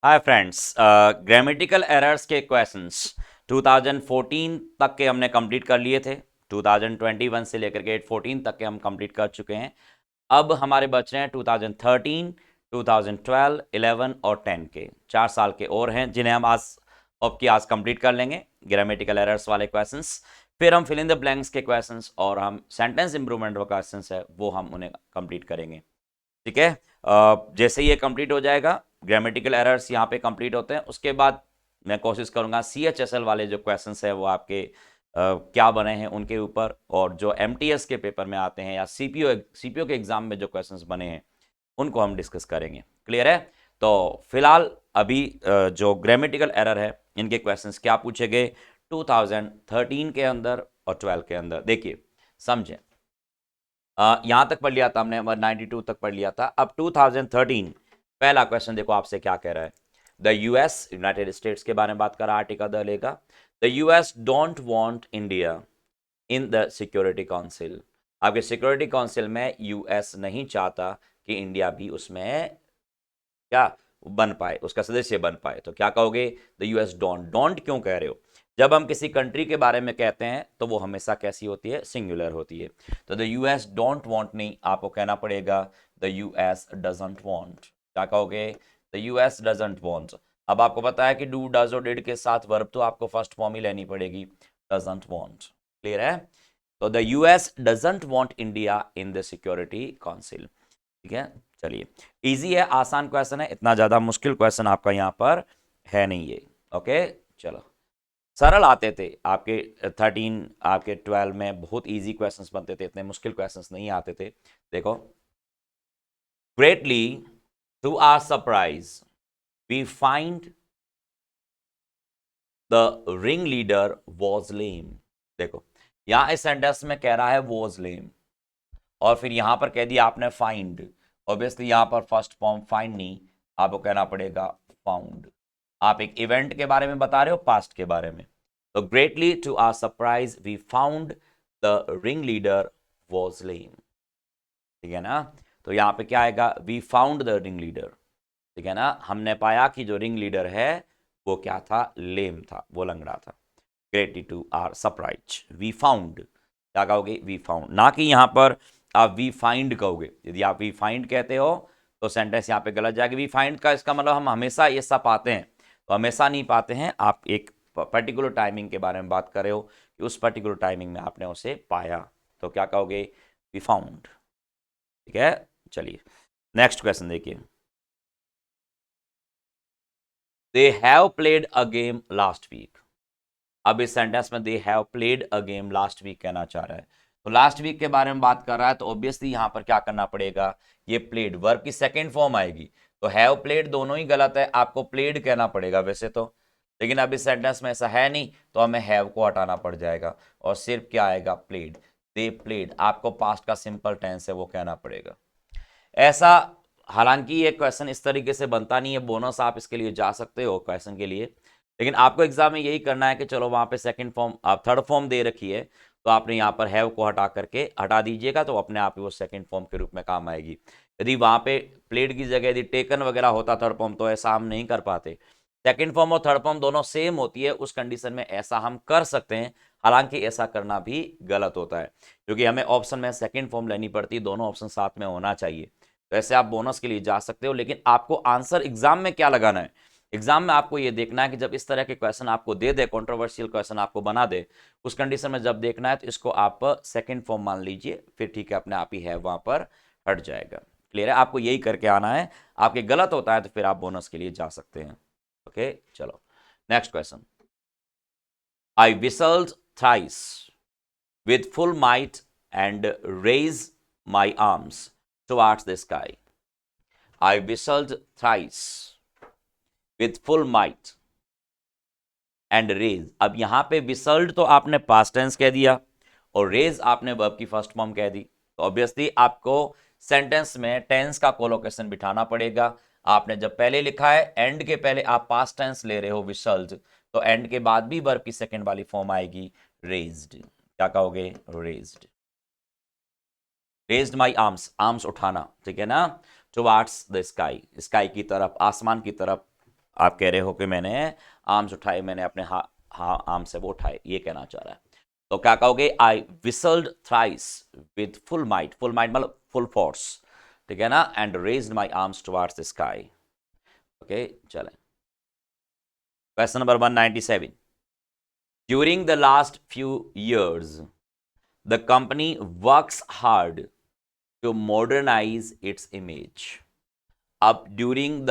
Hi friends, grammatical errors के questions 2014 तक के हमने कंप्लीट कर लिए थे। 2021 से लेकर के 14 तक के हम कंप्लीट कर चुके हैं। अब हमारे बच रहे हैं 2013, 2012, 11 और 10 के 4 साल के और हैं, जिन्हें हम आज कंप्लीट कर लेंगे। ग्रामेटिकल एरर्स वाले क्वेश्चंस, फिर हम फिल इन द ब्लैंक्स के क्वेश्चंस और हम सेंटेंस इंप्रूवमेंट वाले क्वेश्चंस है वो हम उन्हें कंप्लीट करेंगे। ठीक है। जैसे ही ये कंप्लीट हो जाएगा, ग्रामेटिकल एरर्स यहाँ पे कंप्लीट होते हैं, उसके बाद मैं कोशिश करूंगा CHSL वाले जो क्वेश्चंस है वो आपके क्या बने हैं उनके ऊपर, और जो MTS के पेपर में आते हैं या CPO के एग्जाम में जो क्वेश्चंस बने हैं उनको हम डिस्कस करेंगे। क्लियर है? तो फिलहाल अभी जो ग्रामेटिकल एरर है इनके क्वेश्चंस क्या पूछे गए 2013 के अंदर और 12 के अंदर, देखिए समझें। यहां तक पढ़ लिया था हमने, 192 तक पढ़ लिया था। अब 2013 पहला क्वेश्चन देखो आपसे क्या कह रहा है। द यूएस, यूनाइटेड स्टेट्स के बारे में बात कर रहा है, आर्टिकल द लेगा। The US don't want India in the security council. आपके सिक्योरिटी काउंसिल में यूएस नहीं चाहता कि इंडिया भी उसमें क्या बन पाए, उसका सदस्य बन पाए। तो क्या कहोगे? The US don't. डोंट क्यों कह रहे हो? जब हम किसी कंट्री के बारे में कहते हैं तो वो हमेशा कैसी होती है? सिंगुलर होती है। तो द यूएस डोंट वांट नहीं, आपको कहना पड़ेगा द यूएस डजंट वांट। क्या कहोगे? The US doesn't want. अब आपको पता है कि डू, डज और डिड के साथ वर्ब तो आपको फर्स्ट फॉर्म ही लेनी पड़ेगी, डजंट वांट। क्लियर है? तो the US doesn't want India in the security council. ठीक है, चलिए। इजी है, आसान क्वेश्चन है, इतना ज्यादा मुश्किल क्वेश्चन आपका यहां पर है नहीं ये। ओके, चलो। सरल आते थे आपके 13, आपके 12 में बहुत इजी क्वेश्चंस बनते थे, इतने मुश्किल क्वेश्चंस नहीं आते थे। देखो, greatly to our surprise we find the ring leader was lame. देखो, यहां इस सेंटेंस में कह रहा है वॉज लेम, और फिर यहां पर कह दिया आपने फाइंड। ऑब्वियसली यहां पर फर्स्ट फॉर्म फाइंड नहीं, आपको कहना पड़ेगा फाउंड। आप एक इवेंट के बारे में बता रहे हो, पास्ट के बारे में। तो greatly to our surprise we found the ring leader was lame. ठीक है ना? तो यहां पे क्या आएगा? We found the ring leader. ठीक है ना? हमने पाया कि जो रिंग लीडर है वो क्या था? लेम था, वो लंगड़ा था। Greatly to our surprise we found. क्या कहोगे? वी फाउंड, ना कि यहां पर आप वी फाइंड कहोगे। यदि आप वी फाइंड कहते हो तो सेंटेंस यहां पे गलत जाएगा। वी फाइंड का इसका मतलब हम हमेशा ये सब पाते हैं, तो हमेशा नहीं पाते हैं। आप एक पर्टिकुलर टाइमिंग के बारे में बात कर रहे हो कि उस पर्टिकुलर टाइमिंग में आपने उसे पाया, तो क्या कहोगे? We found. ठीक है, चलिए नेक्स्ट क्वेश्चन देखिए। They have played a game last week. अब इस सेंटेंस में they have played a game last week कहना चाह रहा है, तो लास्ट वीक के बारे में बात कर रहा है, तो ऑब्वियसली यहां पर क्या करना पड़ेगा? ये प्लेड वर्ब की सेकेंड फॉर्म आएगी, तो हैव प्लेड दोनों ही गलत है, आपको प्लेड कहना पड़ेगा वैसे तो। लेकिन अब इस सेंटेंस में ऐसा है नहीं, तो हमें हैव को हटाना पड़ जाएगा और सिर्फ क्या आएगा? प्लेड। दे प्लेड, आपको पास्ट का सिंपल टेंस है वो कहना पड़ेगा। ऐसा, हालांकि ये क्वेश्चन इस तरीके से बनता नहीं है, बोनस आप इसके लिए जा सकते हो क्वेश्चन के लिए, लेकिन आपको एग्जाम में यही करना है कि चलो वहां पे सेकंड फॉर्म, आप थर्ड फॉर्म दे रखी है, तो आपने यहाँ पर हैव को हटा करके हटा दीजिएगा, तो अपने आप ही वो सेकंड फॉर्म के रूप में काम आएगी। यदि वहां पे प्लेड की जगह यदि टेकन वगैरह होता थर्ड फॉर्म, तो ऐसा हम नहीं कर पाते। सेकंड फॉर्म और थर्ड फॉर्म दोनों सेम होती है, उस कंडीशन में ऐसा हम कर सकते हैं, हालांकि ऐसा करना भी गलत होता है, क्योंकि हमें ऑप्शन में सेकंड फॉर्म लेनी पड़ती है, दोनों ऑप्शन साथ में होना चाहिए। तो ऐसे आप बोनस के लिए जा सकते हो, लेकिन आपको आंसर एग्जाम में क्या लगाना है? एग्जाम में आपको यह देखना है कि जब इस तरह के क्वेश्चन आपको दे दे, कंट्रोवर्शियल क्वेश्चन आपको बना दे, उस कंडीशन में जब देखना है तो इसको आप सेकंड फॉर्म मान लीजिए, फिर ठीक है, अपने आप ही है वहां पर हट जाएगा। क्लियर है? आपको यही करके आना है। आपके गलत होता है तो फिर आप बोनस के लिए जा सकते हैं। ओके, चलो next question. I whistled thrice with full might and raise my arms towards the sky. I whistled thrice with full might and raise। अब यहां पे whistled तो आपने past tense कह दिया और raise आपने verb की फर्स्ट फॉर्म कह दी, तो ऑब्वियसली आपको सेंटेंस में टेंस का कोलोकेशन बिठाना पड़ेगा। आपने जब पहले लिखा है एंड के पहले आप पास्ट टेंस ले रहे हो whistled, तो एंड के बाद भी वर्ब की सेकंड वाली फॉर्म आएगी raised। क्या कहोगे? raised। Raised my arms, arms उठाना, ठीक है ना? टुवार्ड्स द स्काई, स्काई की तरफ, आसमान की तरफ आप कह रहे हो कि मैंने आर्म्स उठाए, मैंने अपने आर्म से वो उठाए, ये कहना चाह रहा है। तो क्या कहोगे? I whistled thrice with full might, full might मतलब फुल फोर्स, ठीक है ना, and raised my arms towards the sky. Okay, चलें question number 197। During the last few years the company works hard to modernize its image। अब during the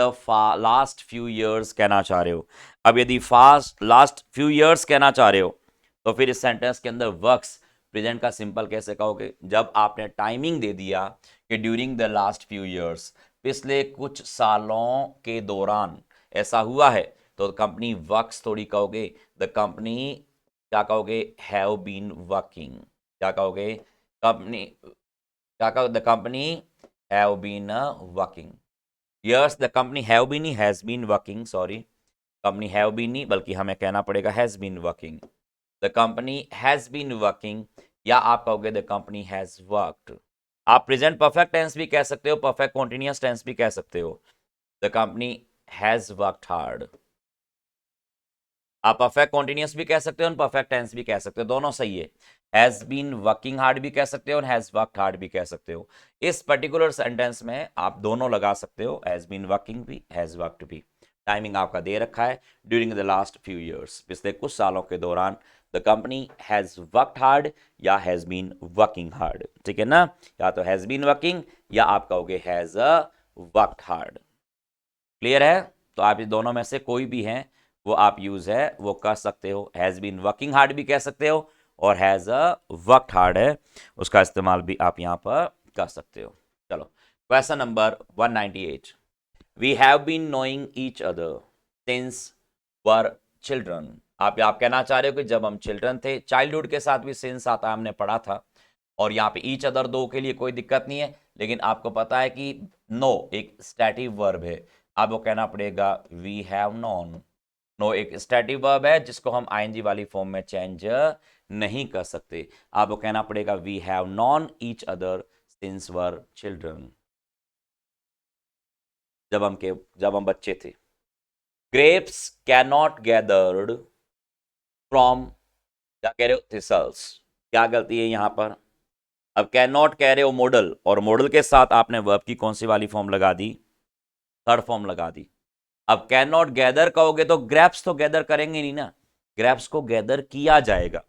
last few years कहना चाह रहे हो। अब यदि फास्ट लास्ट फ्यू years कहना चाह रहे हो तो फिर इस सेंटेंस के अंदर वर्क्स प्रेजेंट का सिंपल कैसे कहोगे? जब आपने टाइमिंग दे दिया कि during the last few years, पिछले कुछ सालों के दौरान ऐसा हुआ है, तो कंपनी वर्क्स थोड़ी कहोगे, द कंपनी क्या कहोगे? Have been working. क्या कहोगे? कंपनी क्या कहो? The company have been working. Yes, the company have been ही has been working, sorry, company have been नहीं बल्कि हमें कहना पड़ेगा has been working. The company has been working, या आप कहोगे द कंपनी हैज वर्कड। आप प्रेजेंट परफेक्ट टेंस भी कह सकते हो, परफेक्ट कॉन्टिन्यूअस टेंस भी कह सकते हो। The company has worked hard. आप परफेक्ट कॉन्टिन्यूअस भी कह सकते हो और परफेक्ट टेंस भी कह सकते हो, दोनों सही है। हैज बीन वर्किंग हार्ड भी कह सकते हो और हैज वर्कड हार्ड भी कह सकते हो। इस पर्टिकुलर सेंटेंस में आप दोनों लगा सकते हो, हैज बीन वर्किंग भी, हैज वर्कड भी। टाइमिंग आपका दे रखा है during the last few years, पिछले कुछ सालों के दौरान the company has worked hard या हैज बीन वर्किंग हार्ड, ठीक है ना। या तो हैज बीन वर्किंग या आप कहोगे हैज वर्कड हार्ड। क्लियर है? तो आप इस दोनों में से कोई भी हैं वो आप यूज है वो कर सकते हो। हैज बीन वर्किंग हार्ड भी कह सकते हो और हैज वर्कड हार्ड है, उसका इस्तेमाल भी आप यहां पर कर सकते हो। चलो question number 198। We have been knowing each other since were children. आप कहना चाह रहे हो कि जब हम चिल्ड्रन थे, चाइल्डहुड के साथ भी सिंस आता है, हमने पढ़ा था, और यहाँ पे ईच अदर दो के लिए कोई दिक्कत नहीं है, लेकिन आपको पता है कि नो एक स्टैटिव वर्ब है, आपको कहना पड़ेगा वी हैव नोन। नो एक स्टैटिव वर्ब है जिसको हम आईएनजी वाली फॉर्म में चेंज नहीं कर सकते। आपको कहना पड़ेगा we have known each other since were children, जब हम बच्चे थे। Grapes can not gathered from, क्या कह रहे हो? थिसल्स। क्या गलती है यहां पर? अब कैन नॉट कह रहे हो मॉडल, और मॉडल के साथ आपने वर्ब की कौन सी वाली फॉर्म लगा दी? थर्ड फॉर्म लगा दी। अब कैन नॉट गैदर कहोगे तो ग्रैप्स तो गैदर करेंगे नहीं ना, ग्रैप्स को गैदर किया जाएगा,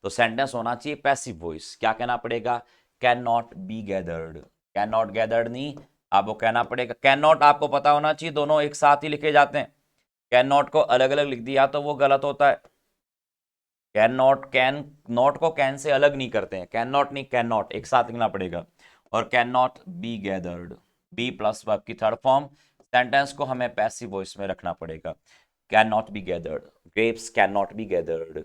तो सेंटेंस होना चाहिए पैसिव वॉइस। क्या कहना पड़ेगा? Can not be gathered. Can not gathered नहीं, आपको कहना पड़ेगा कैन नॉट। आपको पता होना चाहिए दोनों एक साथ ही लिखे जाते हैं, कैन नॉट को अलग अलग लिख दिया तो वो गलत होता है। कैन नॉट, कैन नॉट को कैन से अलग नहीं करते हैं, कैन नॉट नहीं कैन नॉट एक साथ लिखना पड़ेगा। और can not be gathered, be plus verb की थर्ड फॉर्म, सेंटेंस को हमें पैसिव वॉइस में रखना पड़ेगा। Can not be gathered, grapes can not be gathered.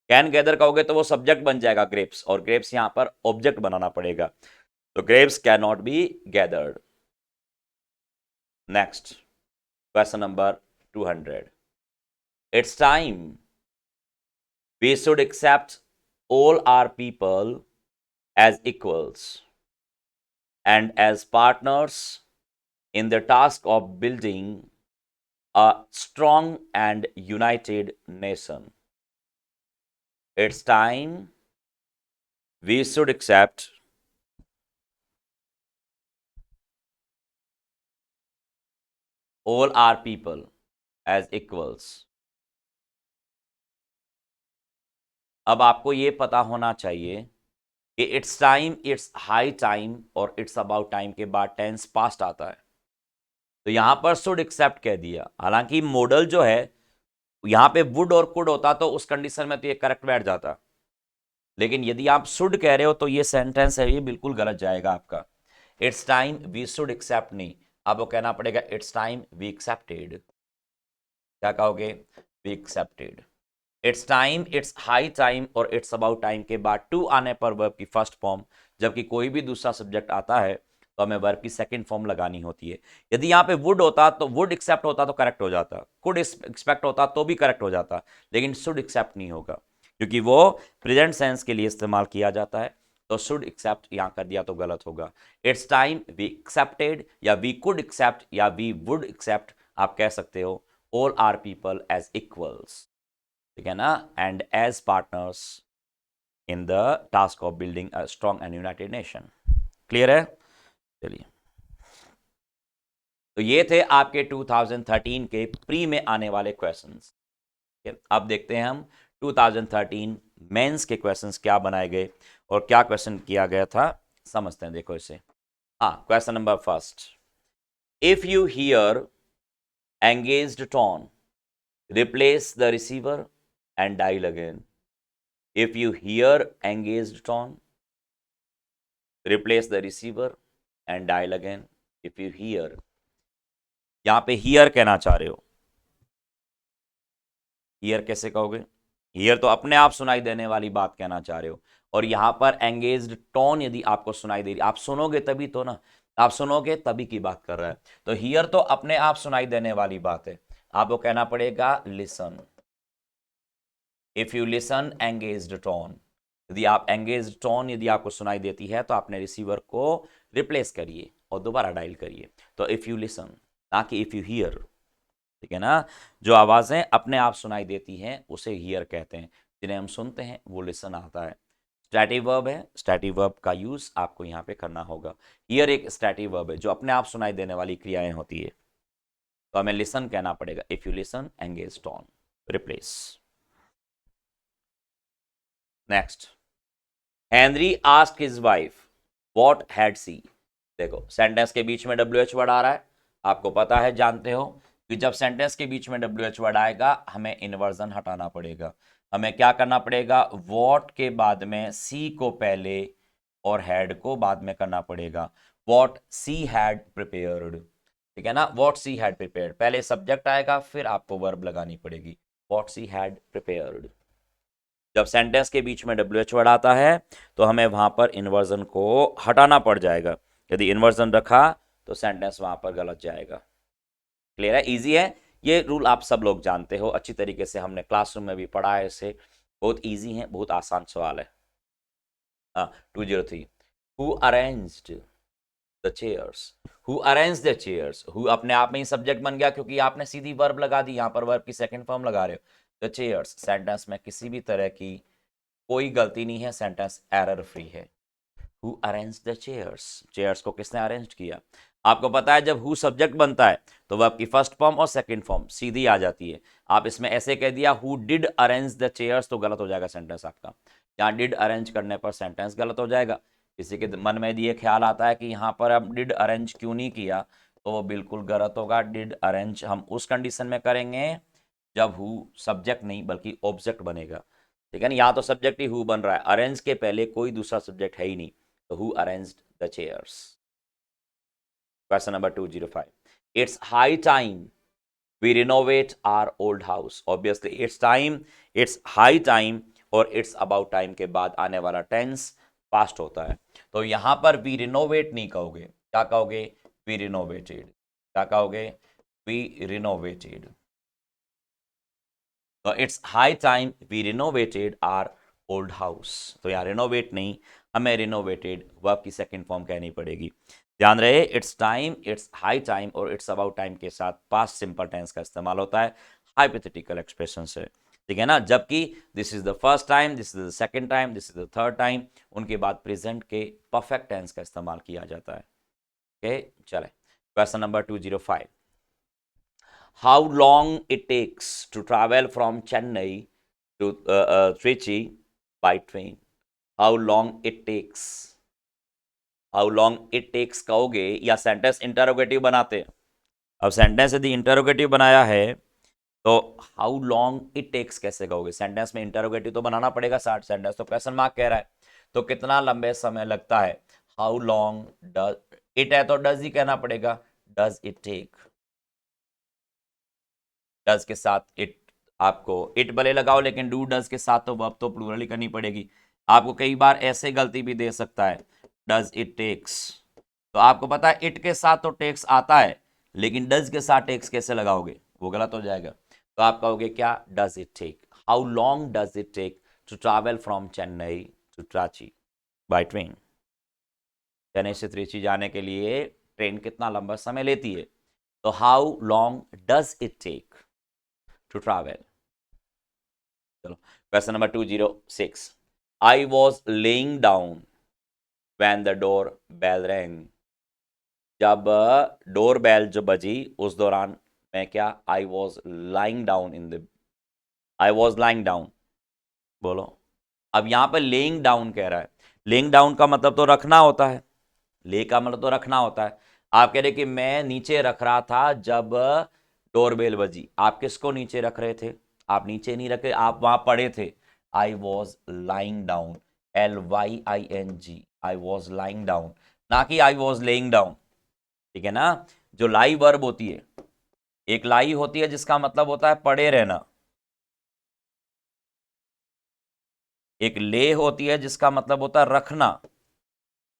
Can gather कहोगे तो वो सब्जेक्ट बन जाएगा ग्रेप्स, और ग्रेप्स यहां पर ऑब्जेक्ट बनाना पड़ेगा, तो grapes can not be gathered. Next question number 200। It's time we should accept all our people as equals and as partners in the task of building a strong and united nation. It's time we should accept all our people as equals. अब आपको ये पता होना चाहिए कि it's time, it's high time और it's about time के बाद टेंस पास्ट आता है, तो यहां पर शुड एक्सेप्ट कह दिया। हालांकि मॉडल जो है यहां पे वुड और कुड होता तो उस कंडीशन में तो ये करेक्ट बैठ जाता, लेकिन यदि आप शुड कह रहे हो तो ये सेंटेंस है ये बिल्कुल गलत जाएगा आपका। It's time we should accept नहीं, आपको कहना पड़ेगा इट्स टाइम वी एक्सेप्टेड। क्या कहोगे? We accepted. It's time, it's high time और इट्स अबाउट टाइम के बाद टू आने पर वर्ब की फर्स्ट फॉर्म, जबकि कोई भी दूसरा सब्जेक्ट आता है तो हमें वर्ब की सेकंड फॉर्म लगानी होती है। यदि यहाँ पे वुड होता तो वुड एक्सेप्ट होता तो करेक्ट हो जाता, कुड एक्सपेक्ट होता तो भी करेक्ट हो जाता, लेकिन शुड एक्सेप्ट नहीं होगा क्योंकि वो प्रेजेंट सेंस के लिए इस्तेमाल किया जाता है, तो शुड एक्सेप्ट यहां कर दिया तो गलत होगा। इट्स टाइम वी एक्सेप्टेड या वी कुड एक्सेप्ट या वी वुड एक्सेप्ट, आप कह सकते हो all our people as equals, ठीक है ना, and as partners in the task of building a strong and united nation. Clear है? चलिए, तो ये थे आपके 2013 के प्री में आने वाले क्वेश्चंस। अब देखते हैं हम 2013 मेंस के क्वेश्चंस क्या बनाए गए और क्या क्वेश्चन किया गया था, समझते हैं। देखो इसे। हाँ, question number first, if you here engaged tone replace the receiver and dial again. If you hear engaged tone, replace the receiver and dial again. If you hear, यहां पे hear कहना चाह रहे हो, hear कैसे कहोगे? hear तो अपने आप सुनाई देने वाली बात कहना चाह रहे हो, और यहां पर engaged tone यदि आपको सुनाई दे रही, आप सुनोगे तभी तो ना, आप सुनोगे तभी की बात कर रहा है। तो hear तो अपने आप सुनाई देने वाली बात है, आपको कहना पड़ेगा listen. If you listen engaged tone, यदि आप एंगेज्ड टोन यदि आपको सुनाई देती है तो आपने रिसीवर को रिप्लेस करिए और दोबारा डायल करिए। तो इफ यू लिसन, ना कि इफ यू हियर, ठीक है ना। जो आवाजें अपने आप सुनाई देती हैं उसे हियर कहते हैं, जिन्हें हम सुनते हैं वो लिसन आता है। स्टैटिव वर्ब है, स्टैटिव वर्ब का यूज आपको यहाँ पे करना होगा। हियर एक स्टैटिव वर्ब है जो अपने आप सुनाई देने वाली क्रियाएं होती है, तो हमें लिसन कहना पड़ेगा। If you listen engage tone, replace. Next, Henry asked his wife what had she. देखो सेंटेंस के बीच में WH वर्ड आ रहा है, आपको पता है, जानते हो कि जब सेंटेंस के बीच में WH वर्ड आएगा हमें इन्वर्जन हटाना पड़ेगा। हमें क्या करना पड़ेगा? व्हाट के बाद में सी को पहले और हैड को बाद में करना पड़ेगा। व्हाट सी हैड प्रिपेयर्ड, ठीक है ना। व्हाट सी हैड प्रिपेयर्ड, पहले सब्जेक्ट आएगा फिर आपको वर्ब लगानी पड़ेगी। What she had prepared. जब सेंटेंस के बीच में WH वर्ड आता है तो हमें वहां पर इन्वर्जन को हटाना पड़ जाएगा। यदि इन्वर्जन रखा तो सेंटेंस वहां पर गलत जाएगा। क्लियर है? इजी है, ये रूल आप सब लोग जानते हो अच्छी तरीके से, हमने क्लासरूम में भी पढ़ा है इसे। बहुत इजी है, बहुत आसान सवाल है। 203, who arranged the chairs. Who arrange the chairs, who अपने आप में ही सब्जेक्ट बन गया क्योंकि आपने सीधी वर्ब लगा दी, यहां पर वर्ब की सेकंड फॉर्म लगा रहे हो। द चेयर्स, सेंटेंस में किसी भी तरह की कोई गलती नहीं है, सेंटेंस एरर फ्री है। Who arrange the chairs, chairs को किसने अरेंज किया? आपको पता है जब हु सब्जेक्ट बनता है तो वर्ब की फर्स्ट फॉर्म और सेकंड फॉर्म सीधी आ जाती है। आप इसमें ऐसे कह दिया who did arrange the chairs तो गलत हो जाएगा सेंटेंस आपका। यहाँ डिड अरेंज करने पर सेंटेंस गलत हो जाएगा। किसी के मन में यदि ये ख्याल आता है कि यहाँ पर अब डिड अरेंज क्यों नहीं किया, तो वो बिल्कुल गलत होगा। डिड अरेंज हम उस कंडीशन में करेंगे जब हु सब्जेक्ट नहीं बल्कि ऑब्जेक्ट बनेगा, ठीक है ना। यहाँ तो सब्जेक्ट ही हु बन रहा है, अरेंज के पहले कोई दूसरा सब्जेक्ट है ही नहीं, तो who arranged the chairs. Question number 205, it's high time we renovate our old house. Obviously it's time, it's high time और इट्स अबाउट टाइम के बाद आने वाला टेंस पास्ट होता है। तो यहां पर वी रिनोवेट नहीं कहोगे, क्या कहोगे? We renovated. क्या कहोगे? We renovated. तो it's high time we renovated our old house. तो यहाँ रिनोवेट नहीं, हमें रिनोवेटेड वर्ब की सेकंड फॉर्म कहनी पड़ेगी। ध्यान रहे, it's time, it's high time और इट्स अबाउट टाइम के साथ पास्ट सिंपल टेंस का इस्तेमाल होता है हाइपोथेटिकल एक्सप्रेशन से, ठीक है ना। जबकि this is the first time, this is the second time, this is the third time, उनके बाद प्रेजेंट के परफेक्ट टेंस का इस्तेमाल किया जाता है। ओके, चले question number 205, how long it takes to travel from Chennai to Trichy by train? How long it takes? How long it takes कहोगे या सेंटेंस इंटरोगेटिव बनाते हैं। अब सेंटेंस यदि इंटरोगेटिव बनाया है तो हाउ लॉन्ग इट टेक्स कैसे कहोगे? सेंटेंस में इंटरोगेटिव तो बनाना पड़ेगा, साथ सेंटेंस तो क्वेश्चन मार्क कह रहा है, तो कितना लंबे समय लगता है। हाउ लॉन्ग डज इट है तो डज ही कहना पड़ेगा, डज इट टेक। डज के साथ इट, आपको इट भले लगाओ लेकिन डू डज के साथ तो वर्ब तो प्लूरल ही करनी पड़ेगी। आपको कई बार ऐसे गलती भी दे सकता है, डज इट टेक्स, तो आपको पता है इट के साथ तो टेक्स आता है लेकिन डज के साथ टेक्स कैसे लगाओगे, वो गलत हो जाएगा। तो आप कहोगे क्या? Does it take, how long does it take to travel from Chennai to Trichy by train. Chennai से त्रिची जाने के लिए ट्रेन कितना लंबा समय लेती है? तो how long does it take to travel? चलो question number 206, I was laying down when the door bell rang. जब डोर बेल जो बजी उस दौरान मैं क्या, I was lying down in the, I was lying down, बोलो। अब यहां पर लेइंग डाउन कह रहा है, लेइंग डाउन का मतलब तो रखना होता है, ले का मतलब तो रखना होता है। आप कह रहे कि मैं नीचे रख रहा था जब डोरबेल बजी, आप किसको नीचे रख रहे थे? आप नीचे नहीं रखे, आप वहां पड़े थे। आई was lying down, LYING, I was lying down, ना कि आई वॉज लेइंग डाउन। ठीक है ना? जो लाई वर्ब होती है, एक लाई होती है जिसका मतलब होता है पड़े रहना, एक ले होती है जिसका मतलब होता है रखना,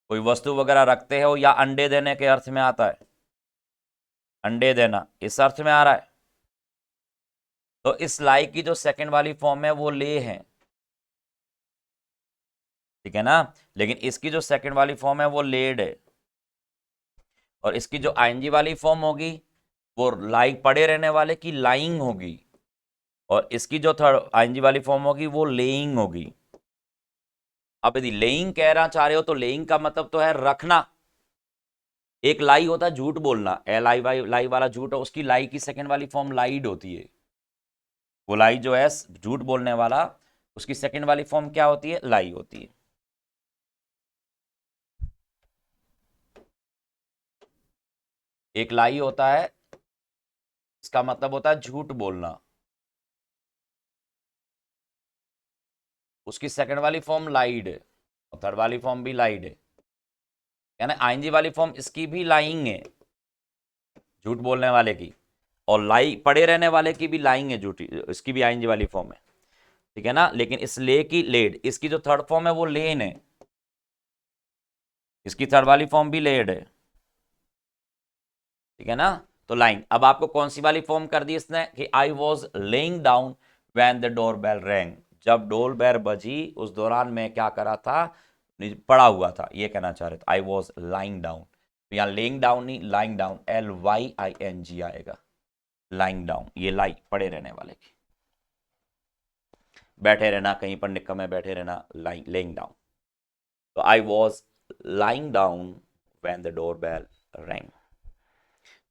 कोई वस्तु वगैरह रखते हो, या अंडे देने के अर्थ में आता है, अंडे देना इस अर्थ में आ रहा है। तो इस लाई की जो सेकंड वाली फॉर्म है वो ले है, ठीक है ना? लेकिन इसकी जो सेकंड वाली फॉर्म है वो लेड है, और इसकी जो आईएनजी वाली फॉर्म होगी वो लाई पड़े रहने वाले की लाइंग होगी, और इसकी जो थर्ड आईएनजी वाली फॉर्म होगी वो लेइंग होगी। अब यदि लेइंग कहना चाह रहे हो तो लेइंग का मतलब तो है रखना। एक लाई होता है झूठ बोलना, LIY लाई वाला झूठ, उसकी लाई की सेकंड वाली फॉर्म लाइड होती है। वो लाई जो है झूठ बोलने वाला, उसकी सेकंड वाली फॉर्म क्या होती है? लाई होती है। एक लाई होता है, इसका मतलब होता है झूठ बोलना, उसकी सेकंड वाली फॉर्म लाइड है, और थर्ड वाली फॉर्म भी लाइड है, यानी आईएनजी वाली फॉर्म इसकी भी लाइंग है, झूठ बोलने वाले की, और लाई पड़े रहने वाले की भी लाइंग है, झूठी, इसकी भी आईएनजी वाली फॉर्म है। ठीक है ना? लेकिन इस ले की लेड, इसकी जो थर्ड फॉर्म है वो लेन है, इसकी थर्ड वाली फॉर्म भी लेड है। ठीक है ना? तो लाइन, अब आपको कौन सी वाली फॉर्म कर दी इसने कि I was laying down when the door bell rang, जब डोर बेल बजी उस दौरान मैं क्या करा था? पड़ा हुआ था, ये कहना चाह रहे थे। आई वॉज लाइंग डाउन, तो यहां लेइंग डाउन नहीं, लाइंग डाउन, LYING आएगा, लाइंग डाउन, ये लाई पड़े रहने वाले की, बैठे रहना कहीं पर निकम में बैठे रहना, लाइंग लेइंग डाउन। तो I was lying down when the door bell rang,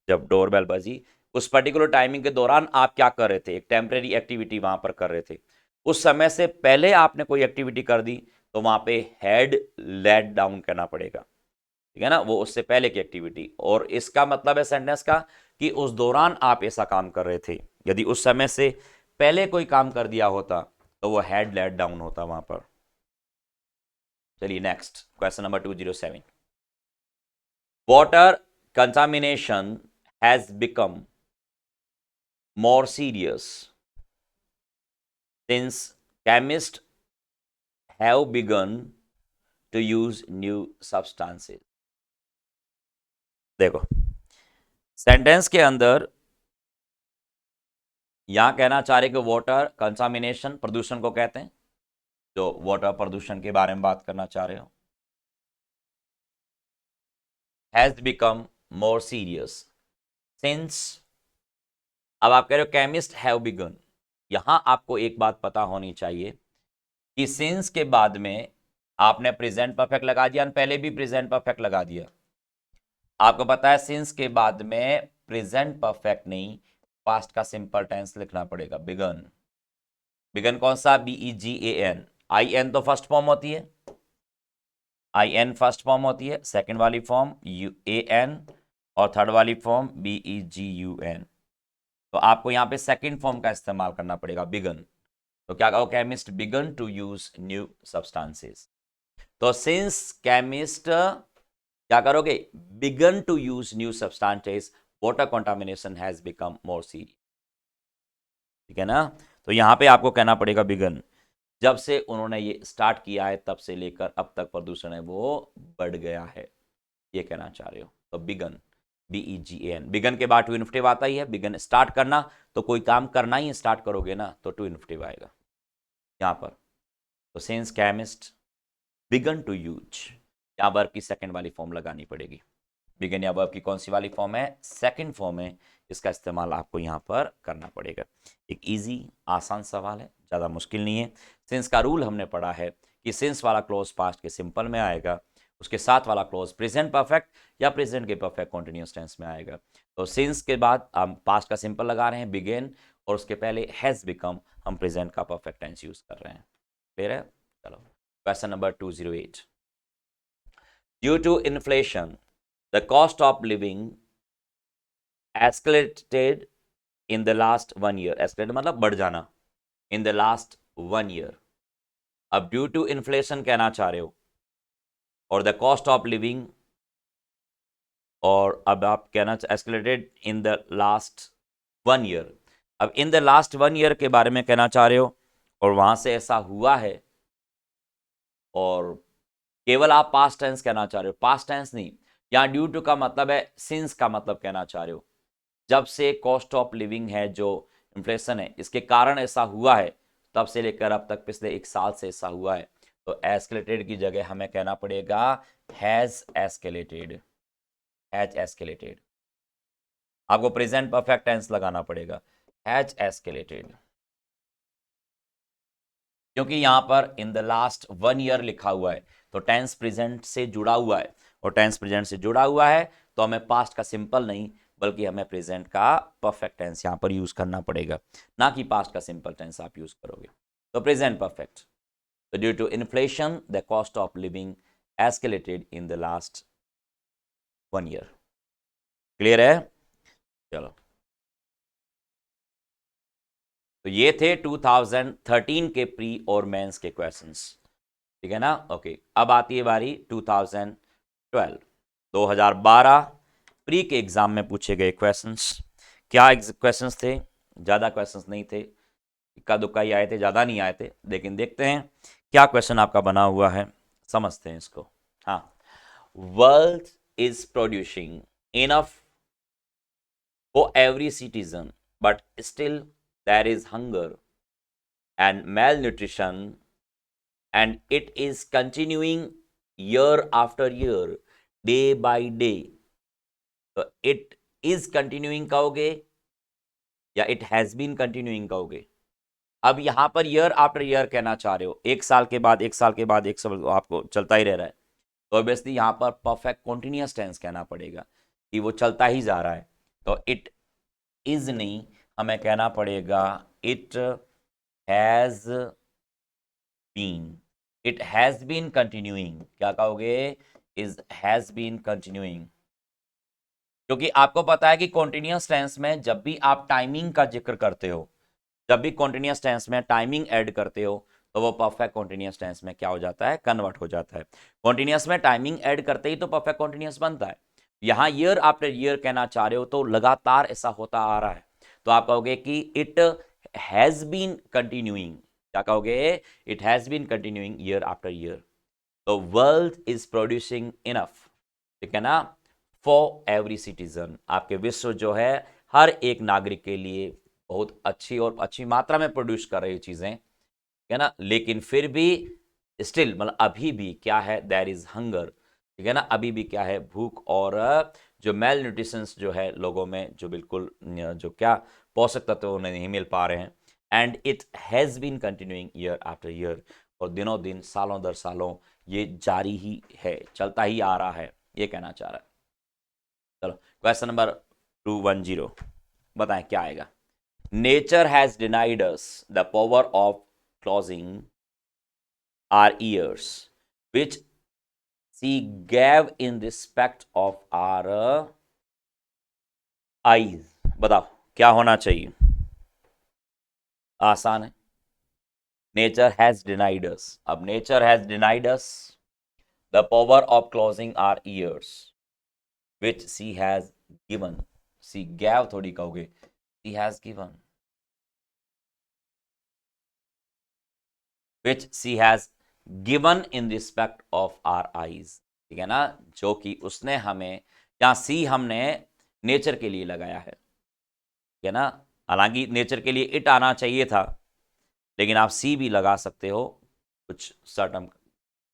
जब डोरबेल बजी उस पर्टिकुलर टाइमिंग के दौरान आप क्या कर रहे थे? एक टेम्परेरी एक्टिविटी वहां पर कर रहे थे, उस समय से पहले आपने कोई एक्टिविटी कर दी तो वहां पे हैड लेट डाउन करना पड़ेगा। ठीक है ना? वो उससे पहले की एक्टिविटी, और इसका मतलब है सेंटेंस का कि उस दौरान आप ऐसा काम कर रहे थे। यदि उस समय से पहले कोई काम कर दिया होता तो वो हैड लेट डाउन होता वहां पर। चलिए next question number 207, water contamination has become more serious since chemists have begun to use new substances। देखो सेंटेंस के अंदर यहां कहना चाह रहे कि वाटर कंटामिनेशन, प्रदूषण को कहते हैं, जो वाटर प्रदूषण के बारे में बात करना चाह रहे हो, has become more serious since. अब आप कह रहे हो केमिस्ट हैव बिगन, यहां आपको एक बात पता होनी चाहिए कि सिंस के बाद में आपने प्रेजेंट परफेक्ट लगा दिया, पहले भी प्रेजेंट परफेक्ट लगा दिया। आपको पता है सिंस के बाद में प्रेजेंट परफेक्ट नहीं, पास्ट का सिंपल टेंस लिखना पड़ेगा, बिगन। बिगन कौन सा? BEGAN, IN तो फर्स्ट फॉर्म होती है, IN फर्स्ट फॉर्म होती है, सेकंड वाली फॉर्म AN, और थर्ड वाली फॉर्म BEGUN। तो आपको यहां पे सेकंड फॉर्म का इस्तेमाल करना पड़ेगा, बिगन। तो क्या कहो? Chemist began to use new substances. तो सिंस केमिस्ट क्या करोगे? Began to use new substances, water contamination has become more serious. ठीक है ना? तो यहां पे आपको कहना पड़ेगा बिगन, जब से उन्होंने ये स्टार्ट किया है तब से लेकर अब तक प्रदूषण है वो बढ़ गया है, ये कहना चाह रहे हो। तो बिगन, BEGAN, बिगन के बाद टू इन्फिनेटिव आता ही है, बिगन स्टार्ट करना, तो कोई काम करना ही स्टार्ट करोगे ना तो टू इन्फिनेटिव आएगा यहां पर। तो since chemist began to use, यहां पर की सेकंड वाली फॉर्म लगानी पड़ेगी। बिगिन या वर्ब की कौन सी वाली फॉर्म है, सेकंड फॉर्म है। इसका इस्तेमाल आपको यहाँ पर करना पड़ेगा। एक इजी आसान सवाल है, ज़्यादा मुश्किल नहीं है। सिंस का रूल हमने पढ़ा है कि सिंस वाला क्लोज पास्ट के सिंपल में आएगा, उसके साथ वाला क्लोज प्रेजेंट परफेक्ट या प्रेजेंट के परफेक्ट कॉन्टिन्यूस टेंस में आएगा। तो सिंस के बाद हम पास्ट का सिंपल लगा रहे हैं बिगिन, और उसके पहले हैज़ बिकम हम प्रेजेंट का परफेक्ट टेंस यूज कर रहे हैं। क्लियर है? चलो question number 208। Due to inflation the cost of living escalated in the last 1 year। escalate मतलब बढ़ जाना, in the last 1 year। अब ड्यू टू इन्फ्लेशन कहना चाह रहे हो, और द कॉस्ट ऑफ लिविंग, और अब आप कहना escalated in the last 1 year। अब इन द लास्ट 1 year के बारे में कहना चाह रहे हो, और वहां से ऐसा हुआ है, और केवल आप पास्ट टेंस कहना चाह रहे हो, पास्ट टेंस नहीं। यहां ड्यू टू का मतलब है सिंस का मतलब कहना चाह रहे हो। जब से कॉस्ट ऑफ लिविंग है, जो इन्फ्लेशन है, इसके कारण ऐसा हुआ है, तब से लेकर अब तक पिछले 1 साल से ऐसा हुआ है। तो एस्केलेटेड की जगह हमें कहना पड़ेगा हैज एस्केलेटेड। Has escalated. आपको प्रेजेंट परफेक्ट टेंस लगाना पड़ेगा, हैज एस्केलेटेड, क्योंकि यहां पर इन द लास्ट 1 year लिखा हुआ है, तो टेंस प्रेजेंट से जुड़ा हुआ है, और टेंस प्रेजेंट से जुड़ा हुआ है तो हमें पास्ट का सिंपल नहीं, बल्कि हमें प्रेजेंट का परफेक्ट टेंस यहां पर यूज करना पड़ेगा, ना कि पास्ट का सिंपल टेंस आप यूज करोगे। तो प्रेजेंट परफेक्ट। तो due to inflation the cost of living escalated in the last 1 year। Clear है? चलो, तो ये थे 2013 के प्री और मेंस के क्वेश्चंस। ठीक है ना? ओके, अब आती है बारी 2012। 2012 प्री के एग्जाम में पूछे गए क्वेश्चंस। क्या क्वेश्चंस थे? ज्यादा क्वेश्चंस नहीं थे, इक्का दुक्का ही आए थे, ज्यादा नहीं आए थे, लेकिन देखते हैं क्या क्वेश्चन आपका बना हुआ है, समझते हैं इसको। हाँ, world is producing enough for every citizen, but still there is hunger and malnutrition, and it is continuing year after year, day by day। तो it is continuing कहोगे या it has been continuing कहोगे? अब यहां पर year after year कहना चाह रहे हो, 1 साल के बाद 1 साल के बाद 1 साल आपको चलता ही रह रहा है, तो ऑब्वियसली यहां पर परफेक्ट कॉन्टिन्यूअस टेंस कहना पड़ेगा कि वो चलता ही जा रहा है। तो इट इज नहीं, हमें कहना पड़ेगा it has been. It has been continuing, क्या कहोगे? इज हैज बीन कंटिन्यूइंग, क्योंकि आपको पता है कि कॉन्टिन्यूअस टेंस में जब भी आप टाइमिंग का जिक्र करते हो, जब भी कॉन्टिन्यूअस टेंस में टाइमिंग ऐड करते हो, तो वो परफेक्ट कॉन्टिन्यूअस टेंस में क्या हो जाता है? कन्वर्ट हो जाता है। कॉन्टिन्यूअस में टाइमिंग ऐड करते ही तो परफेक्ट कॉन्टिन्यूअस बनता है। यहां ईयर आफ्टर ईयर कहना चाह रहे हो, तो लगातार ऐसा होता आ रहा है, तो आप कहोगे कि इट हैज बीन कंटिन्यूइंग। क्या कहोगे? It has been continuing year after year. तो वर्ल्ड इज प्रोड्यूसिंग इनफ, ठीक है ना, फॉर एवरी सिटीजन। आपके विश्व जो है हर एक नागरिक के लिए बहुत अच्छी और अच्छी मात्रा में प्रोड्यूस कर रही चीजें, है ना, लेकिन फिर भी स्टिल मतलब अभी भी क्या है? देयर इज हंगर, ठीक है ना, अभी भी क्या है? भूख, और जो मेल न्यूट्रिशन जो है लोगों में, जो बिल्कुल जो क्या पोषक तत्व उन्हें नहीं मिल पा रहे हैं। And it has been continuing year after year, और दिनों दिन सालों दर सालों ये जारी ही है, चलता ही आ रहा है, ये कहना चाह रहा है। चलो क्वेश्चन नंबर 210, बताएं क्या आएगा। Nature has denied us the power of closing our ears, which she gave in respect of our eyes। बताओ क्या होना चाहिए? आसान है, नेचर हैज डिनाइड अस। अब nature has denied us the power of closing our ears, which she has given. She gave थोड़ी कहोगे, she has given, which she has given in respect of our eyes, ठीक है ना, जो कि उसने हमें, यहां सी हमने नेचर के लिए लगाया है, ठीक है ना, हालांकि नेचर के लिए इट आना चाहिए था, लेकिन आप सी भी लगा सकते हो कुछ सर्टन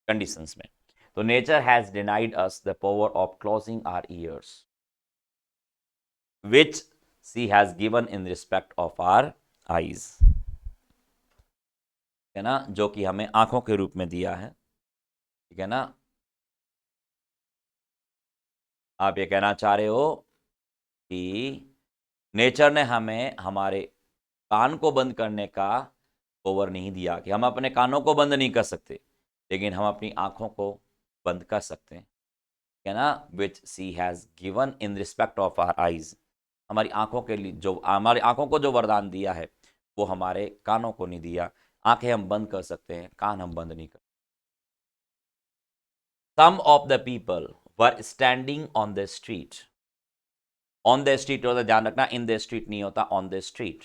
कंडीशंस में। तो nature has denied us the power of closing our ears which she has given in respect of our eyes, है ना, जो कि हमें आंखों के रूप में दिया है, ठीक है ना। आप ये कहना चाह रहे हो कि नेचर ने हमें हमारे कान को बंद करने का पावर नहीं दिया, कि हम अपने कानों को बंद नहीं कर सकते, लेकिन हम अपनी आंखों को बंद कर सकते हैं, है ना। Which she has given in respect of our eyes, हमारी आंखों के लिए जो हमारी आंखों को जो वरदान दिया है वो हमारे कानों को नहीं दिया। आंखें हम बंद कर सकते हैं, कान हम बंद नहीं कर। Some of the people were standing on the street, on the street होता, ध्यान रखना, इन द स्ट्रीट नहीं होता, on the street.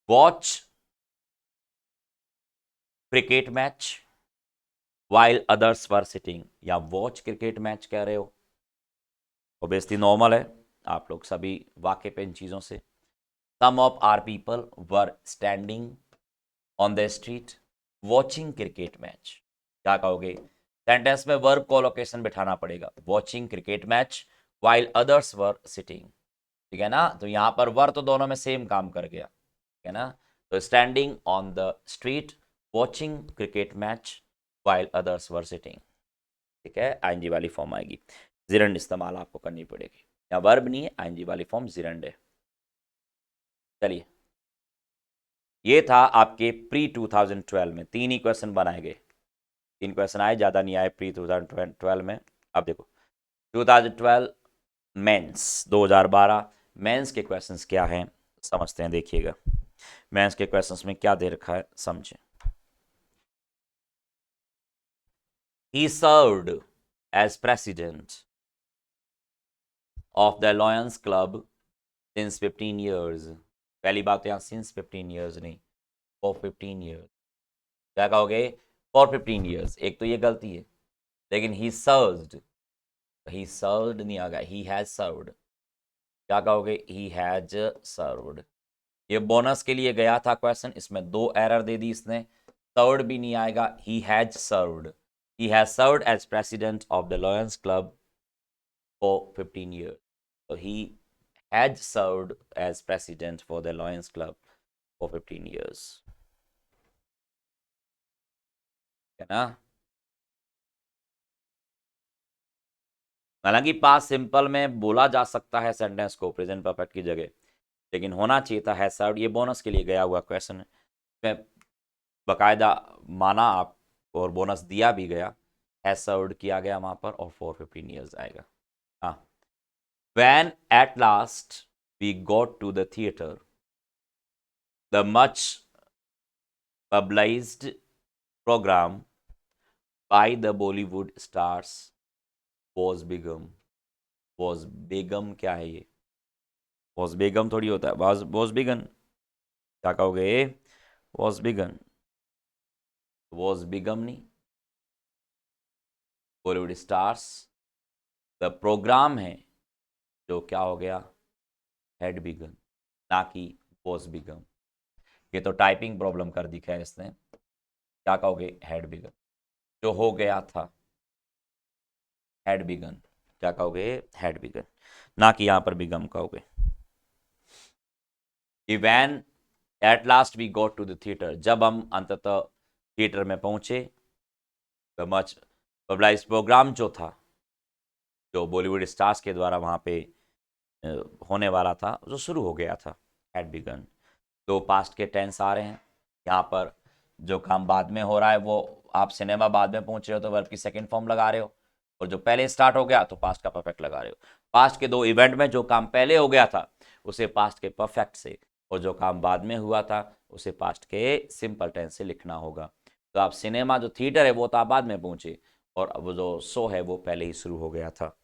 Watch cricket match while others were sitting, या वॉच क्रिकेट मैच कह रहे हो, ओबियसली नॉर्मल है, आप लोग सभी वाकिफ हैं इन चीज़ों से। Some of our people were standing on the street watching cricket match, क्या कहोगे? सेंटेंस में वर्ब को लोकेशन बिठाना पड़ेगा, watching cricket match while others were sitting, ठीक है ना। तो यहां पर वर तो दोनों में सेम काम कर गया, ठीक है ना। तो standing on the street watching cricket match while others were sitting, ठीक है, आईएनजी वाली फॉर्म आएगी, जिरंड इस्तेमाल आपको करनी पड़ेगी, या वर्ब नहीं है, आईएनजी वाली फॉर्म जिरंड है। चलिए, ये था आपके प्री 2012 में, 3 ही क्वेश्चन बनाए गए, 3 क्वेश्चन आए, ज़्यादा नहीं आए प्री 2012 में। अब देखो 2012 मेंस, 2012 मेंस के क्वेश्चंस क्या हैं समझते हैं, देखिएगा मेंस के क्वेश्चंस में क्या दे रखा है समझें। He served as president of the Lions Club since 15 years. पहली बात तो यहाँ since 15 years नहीं, for 15 years। क्या कहोगे? for 15 years, एक तो ये गलती है, लेकिन he served नहीं आ गया, he has served, क्या कहोगे? he has served। ये बोनस के लिए गया था क्वेश्चन, इसमें 2 एरर दे दी इसने, सर्व्ड भी नहीं आएगा, he has served, he has served as president of the Lions Club for 15 years, so he had served as president for the Lions Club for 15 years, है ना। हालांकि पास्ट सिंपल में बोला जा सकता है सेंटेंस को प्रेजेंट परफेक्ट की जगह, लेकिन होना चाहिए था हैज सर्व्ड, ये बोनस के लिए गया हुआ क्वेश्चन है, मैं बकायदा माना आप और बोनस दिया भी गया, हैज सर्व्ड किया गया वहां पर, और फॉर 15 ईयर्स आएगा। हाँ, when at last we got to the theatre the much published programme by the Bollywood stars was begun क्या है ये? वॉज बेगम थोड़ी होता है, वॉज बिगन, क्या कहोगे? वॉज बिगन, वॉज बिगम नहीं, बॉलीवुड स्टार्स द प्रोग्राम है जो क्या हो गया, हैड बिगन, ना कि वॉज बिगम। ये तो टाइपिंग प्रॉब्लम कर दिखा है इसने, क्या कहोगे? हैड बिगन, जो हो गया था, हैड बिगन, क्या कहोगे? हैड बिगन, ना कि यहां पर बिगम कहोगे। When at last we got to the theatre, जब हम अंततः थिएटर में पहुंचे, द मच पब्लिश्ड प्रोग्राम जो था, जो बॉलीवुड स्टार्स के द्वारा वहां पे होने वाला था, जो शुरू हो गया था, हैड बिगन। दो पास्ट के टेंस आ रहे हैं यहाँ पर, जो काम बाद में हो रहा है वो आप सिनेमा बाद में पहुंच रहे हो तो वर्ब की सेकंड फॉर्म लगा रहे हो, और जो पहले स्टार्ट हो गया तो पास्ट का परफेक्ट लगा रहे हो। पास्ट के 2 इवेंट में जो काम पहले हो गया था उसे पास्ट के परफेक्ट से, और जो काम बाद में हुआ था उसे पास्ट के सिंपल टेंस से लिखना होगा। तो आप सिनेमा जो थिएटर है वो तो आप बाद में पहुंचे, और अब जो शो है वो पहले ही शुरू हो गया था,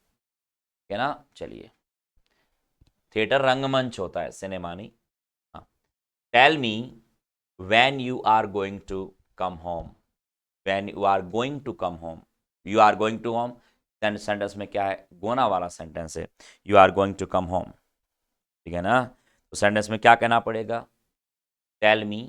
है ना। चलिए, थिएटर रंगमंच होता है, सिनेमा नहीं। हाँ, tell me when you are going to come home, when you are going to come home, you are going to home sentence में क्या है, गोना वाला सेंटेंस है, you are going to come home, ठीक है ना। तो सेंटेंस में क्या कहना पड़ेगा, tell me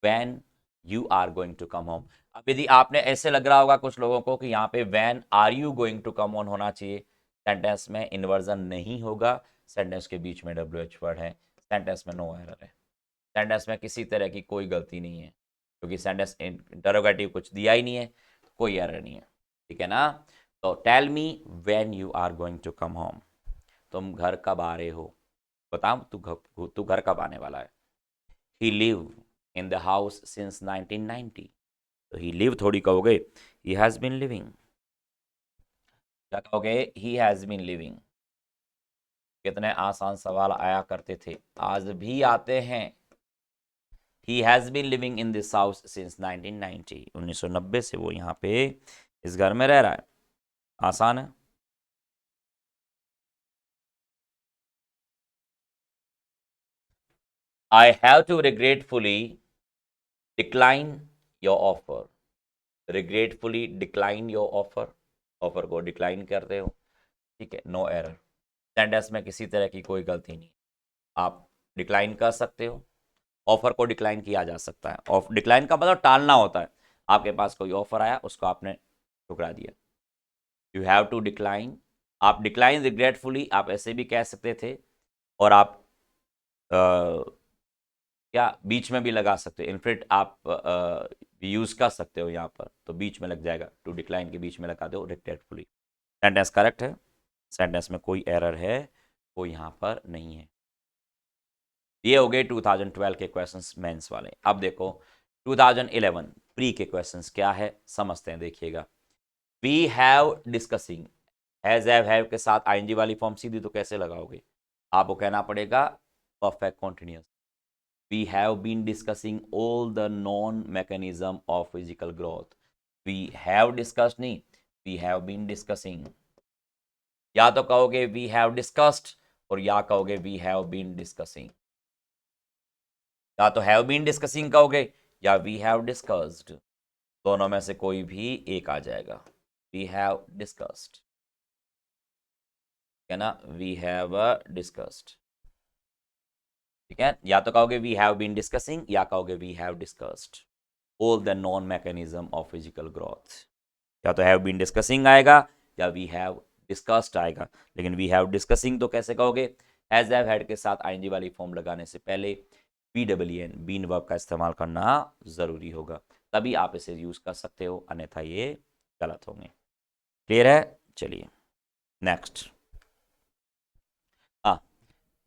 when you are going to come home. अब यदि आपने ऐसे लग रहा होगा कुछ लोगों को कि यहाँ पे when are you going to come on होना चाहिए, सेंटेंस में इन्वर्जन नहीं होगा, सेंटेंस के बीच में WH वर्ड है, सेंटेंस में नो एरर है, सेंटेंस में किसी तरह की कोई गलती नहीं है, क्योंकि सेंटेंस इंटरोगेटिव कुछ दिया ही नहीं है, कोई एरर नहीं है, ठीक है ना। तो tell me when you are going to come home, तुम घर कब आ रहे हो, बताओ तू घर कब आने वाला है। He live in the house since 1990, तो ही लिव थोड़ी कहोगे, ही हैज बीन लिविंग, क्या कहोगे, ही हैज बीन लिविंग। कितने आसान सवाल आया करते थे, आज भी आते हैं। He has been living in this house since 1990, 1990 से वो यहाँ पे इस घर में रह रहा है, आसान है। I have to regretfully decline your offer, regretfully decline your offer, offer को डिक्लाइन करते हो, ठीक है, नो एरर, सेंटेंस में किसी तरह की कोई गलती नहीं, आप डिक्लाइन कर सकते हो, ऑफर को डिक्लाइन किया जा सकता है, ऑफ डिक्लाइन का मतलब टालना होता है, आपके पास कोई ऑफर आया उसको आपने ठुकरा दिया, यू हैव टू डिक्लाइन, आप डिक्लाइन रिग्रेटफुली आप ऐसे भी कह सकते थे, और आप क्या बीच में भी लगा सकते हो, इनफैक्ट आप यूज कर सकते हो यहाँ पर, तो बीच में लग जाएगा, टू डिक्लाइन के बीच में लगा दो रिग्रेटफुली, सेंटेंस करेक्ट है, सेंटेंस में कोई एरर है वो यहाँ पर नहीं है। ये हो गए 2012 के क्वेश्चंस मेंस वाले। अब देखो 2011 प्री के क्वेश्चंस क्या है समझते हैं, देखिएगा। वी हैव डिस्कसिंग, हैव के साथ आईएनजी वाली फॉर्म सीधी तो कैसे लगाओगे, आपको कहना पड़ेगा perfect continuous. We have been discussing all the known mechanism of physical growth, we have discussed नहीं, वी हैव बीन डिस्कसिंग, या तो कहोगे वी हैव डिस्कस्ड और या कहोगे वी हैव बीन डिस्कसिंग, या तो हैव बीन डिस्कसिंग कहोगे या वी हैव डिस्कस्ड, दोनों में से कोई भी एक आ जाएगा, वी हैव डिस्कस्ड, है ना, वी हैव डिस्कस्ड, ठीक है, या तो कहोगे वी हैव बीन डिस्कसिंग या कहोगे we have discussed all the known mechanism of physical growth, या तो हैव बीन डिस्कसिंग आएगा या वी हैव डिस्कस्ड आएगा, लेकिन वी हैव डिस्कसिंग तो कैसे कहोगे, हैज हैव हैड के साथ आईएनजी वाली फॉर्म लगाने से पहले BWN बीन वर्ब का इस्तेमाल करना जरूरी होगा, तभी आप इसे यूज कर सकते हो, अन्यथा ये गलत होंगे। क्लियर है, चलिए नेक्स्ट। हाँ,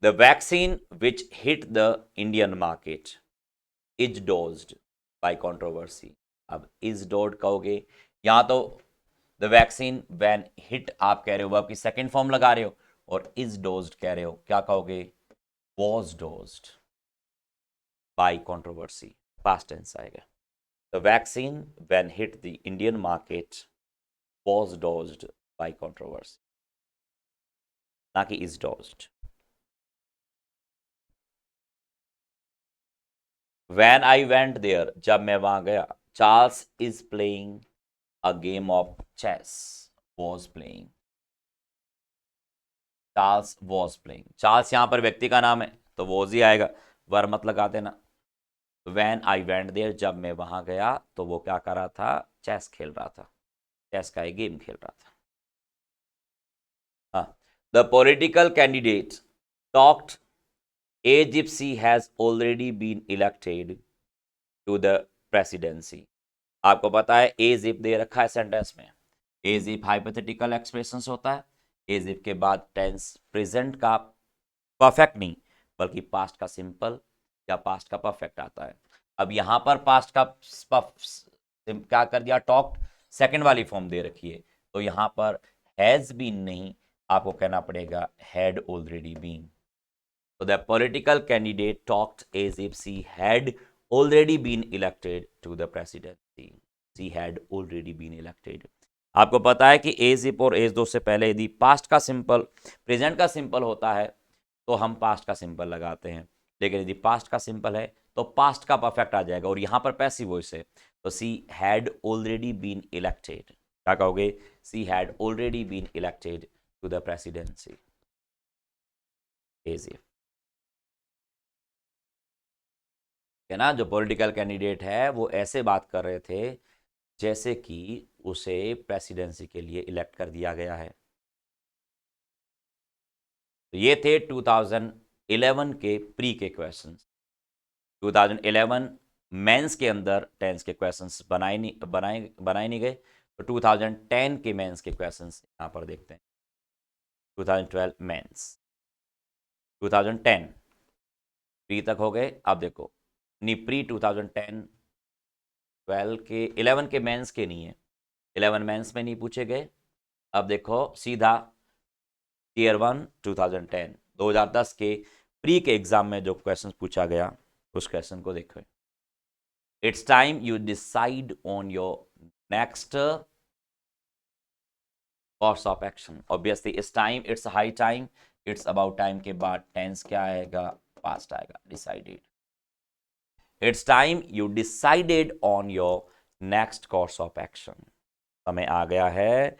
the vaccine which hit the Indian market is dogged by controversy, अब इज डोड कहोगे, या तो द वैक्सीन व्हेन हिट आप कह रहे हो, वर्ब की सेकंड फॉर्म लगा रहे हो, और इज डोज्ड कह रहे हो, क्या कहोगे, was dogged by controversy, past tense आएगा। The vaccine, when hit the Indian market, was dosed by controversy, ना कि is dosed. When I went there, जब मैं वहां गया, Charles is playing a game of chess. Was playing. Charles was playing. Charles यहाँ पर व्यक्ति का नाम है, तो was ही आएगा, वर्ब मत लगा देना। When I went there, जब मैं वहां गया, तो वो क्या कर रहा था, चेस खेल रहा था, चेस का एक गेम खेल रहा था। हाँ, the political candidate talked A gypsy has already been elected to the presidency. आपको पता है ए जिप दे रखा है सेंटेंस में, ए जिप हाइपोथेटिकल एक्सप्रेशन होता है, ए जिप के बाद टेंस प्रेजेंट का परफेक्ट नहीं बल्कि पास्ट का सिंपल या पास्ट का परफेक्ट आता है। अब यहां पर पास्ट का क्या कर दिया, टॉक्ड, सेकंड वाली फॉर्म दे रखी है, तो यहां पर हैज बीन नहीं, आपको कहना पड़ेगा had already been. So the political candidate talked as if she had already been elected to the presidency. She had already been elected. आपको पता है कि एज इफ और एज दो से पहले यदि पास्ट का सिंपल प्रेजेंट का सिंपल होता है तो हम पास्ट का सिंपल लगाते हैं, लेकिन यदि पास्ट का सिंपल है तो पास्ट का परफेक्ट आ जाएगा, और यहां पर पैसिव वॉइस है, तो she had already been elected, क्या कहोगे, she had already been elected to the presidency, as if. है ना। जो पॉलिटिकल कैंडिडेट है वो ऐसे बात कर रहे थे जैसे कि उसे प्रेसिडेंसी के लिए इलेक्ट कर दिया गया है। तो ये थे 2011 के प्री के क्वेश्चंस। 2011 मेंस के अंदर टेंस के क्वेश्चंस बनाए नहीं गए। तो 2010 के मेंस के क्वेश्चंस यहां पर देखते हैं। 2012 मेंस, 2010 प्री तक हो गए। अब देखो नहीं, प्री 2010 12 के 11 के मेंस के नहीं है, 11 मेंस में नहीं पूछे गए। अब देखो सीधा ईयर 1 2010 2010 के प्री के एग्जाम में जो क्वेश्चन पूछा गया उस क्वेश्चन को देखो। It's time you decide on your next course of action. Obviously इस time it's high time, it's about time के बाद टेंस क्या आएगा, पास्ट आएगा, decided. It's time you decided on your next course of action. समय आ गया है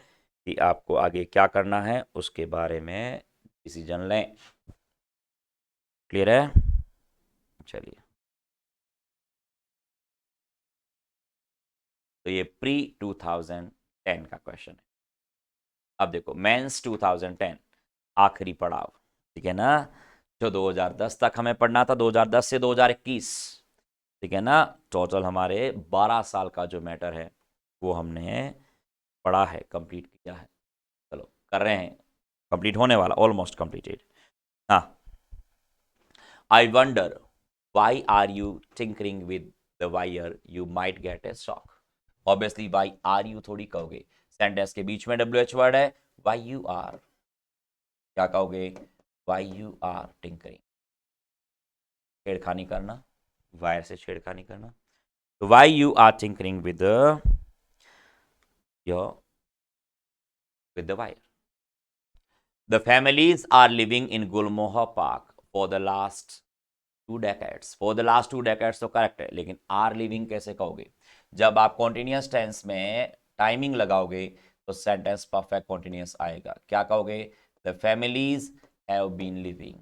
कि आपको आगे क्या करना है उसके बारे में डिसीजन लें। क्लियर है? चलिए, तो ये प्री 2010 का क्वेश्चन है। अब देखो मेंस 2010 आखिरी पड़ाव, ठीक है ना। जो 2010 तक हमें पढ़ना था, 2010 से 2021, ठीक है ना। टोटल हमारे 12 साल का जो मैटर है वो हमने पढ़ा है, कंप्लीट किया है। चलो कर रहे हैं, कंप्लीट होने वाला, ऑलमोस्ट कंप्लीटेड। हाँ, I wonder why are you tinkering with the wire, you might get a shock. Obviously why are you थोड़ी कहोगे, सेंटेंस के बीच में डब्ल्यू एच वर्ड है, वाई यू आर, क्या कहोगे, वाई यू आर टिंकरिंग, छेड़खानी करना, वायर से छेड़खानी करना। तो why you are tinkering with your with the wire. The families are living in Gulmoha Park for the last 2 decades. For the last 2 decades तो correct है, लेकिन आर लिविंग कैसे कहोगे? जब आप कॉन्टिन्यूस टेंस में टाइमिंग लगाओगे तो सेंटेंस परफेक्ट कॉन्टिन्यूस आएगा। क्या कहोगे? The families have been living,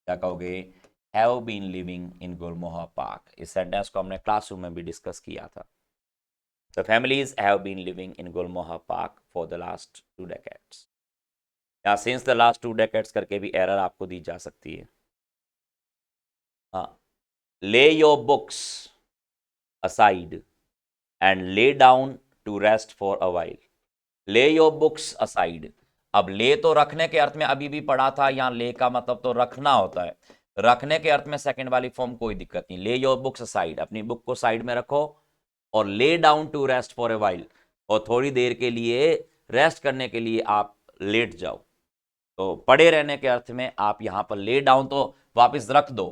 क्या कहोगे? Have been living in Gulmohar park. इस सेंटेंस को हमने क्लासरूम में भी डिस्कस किया था। The families have been living in Gulmohar park for the last 2 decades। या सिंस द लास्ट 2 decades करके भी एरर आपको दी जा सकती है। हाँ, lay your books aside and lay down to rest for a while. Lay your books aside, अब lay तो रखने के अर्थ में अभी भी पढ़ा था, यहां ले का मतलब तो रखना होता है। रखने के अर्थ में सेकंड वाली फॉर्म कोई दिक्कत नहीं। ले योर बुक्स असाइड, अपनी बुक को साइड में रखो, और lay down to rest for a while, और थोड़ी देर के लिए रेस्ट करने के लिए आप लेट जाओ। तो पड़े रहने के अर्थ में आप यहां पर ले डाउन तो वापस रख दो।